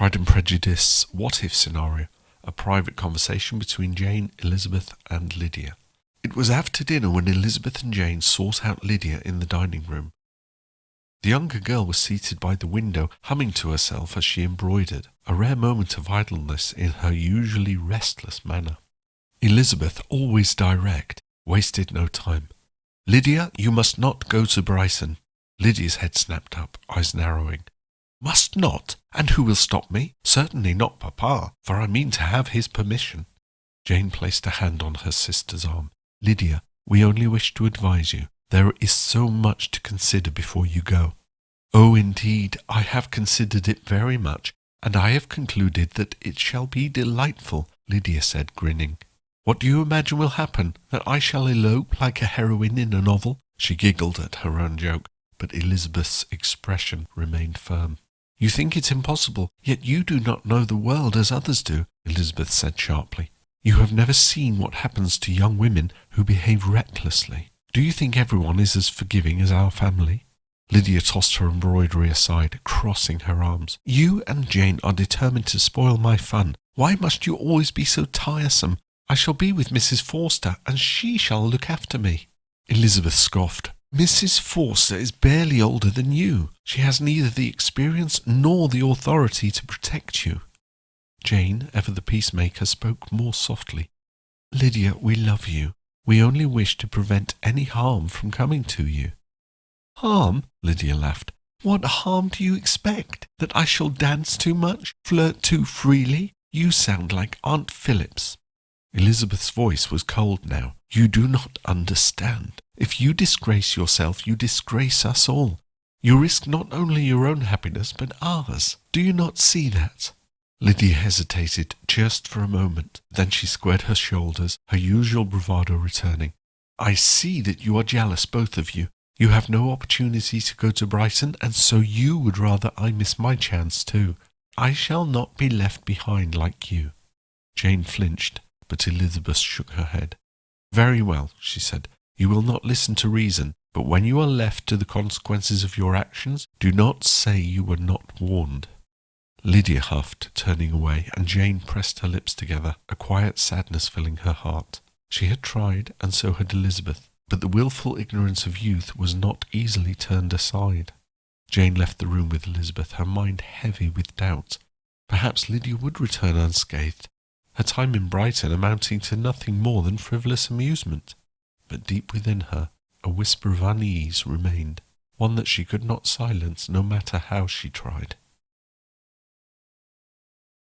Pride and Prejudice what-if scenario, a private conversation between Jane, Elizabeth and Lydia. It was after dinner when Elizabeth and Jane sought out Lydia in the dining room. The younger girl was seated by the window, humming to herself as she embroidered, a rare moment of idleness in her usually restless manner. Elizabeth, always direct, wasted no time. "Lydia, you must not go to Brighton." Lydia's head snapped up, eyes narrowing. "Must not? And who will stop me? Certainly not Papa, for I mean to have his permission." Jane placed a hand on her sister's arm. "Lydia, we only wish to advise you. There is so much to consider before you go." "Oh, indeed, I have considered it very much, and I have concluded that it shall be delightful," Lydia said, grinning. "What do you imagine will happen? That I shall elope like a heroine in a novel?" She giggled at her own joke, but Elizabeth's expression remained firm. "You think it impossible, yet you do not know the world as others do," Elizabeth said sharply. "You have never seen what happens to young women who behave recklessly. Do you think everyone is as forgiving as our family?" Lydia tossed her embroidery aside, crossing her arms. "You and Jane are determined to spoil my fun. Why must you always be so tiresome? I shall be with Mrs. Forster, and she shall look after me." Elizabeth scoffed. "Mrs. Forster is barely older than you. She has neither the experience nor the authority to protect you." Jane, ever the peacemaker, spoke more softly. "Lydia, we love you. We only wish to prevent any harm from coming to you." "Harm?" Lydia laughed. "What harm do you expect? That I shall dance too much? Flirt too freely? You sound like Aunt Phillips." Elizabeth's voice was cold now. "You do not understand. If you disgrace yourself, you disgrace us all. You risk not only your own happiness, but ours. Do you not see that?" Lydia hesitated just for a moment. Then she squared her shoulders, her usual bravado returning. "I see that you are jealous, both of you. You have no opportunity to go to Brighton, and so you would rather I miss my chance too. I shall not be left behind like you." Jane flinched, but Elizabeth shook her head. "Very well," she said. "You will not listen to reason, but when you are left to the consequences of your actions, do not say you were not warned." Lydia huffed, turning away, and Jane pressed her lips together, a quiet sadness filling her heart. She had tried, and so had Elizabeth, but the wilful ignorance of youth was not easily turned aside. Jane left the room with Elizabeth, her mind heavy with doubt. Perhaps Lydia would return unscathed, her time in Brighton amounting to nothing more than frivolous amusement. But deep within her, a whisper of unease remained, one that she could not silence no matter how she tried.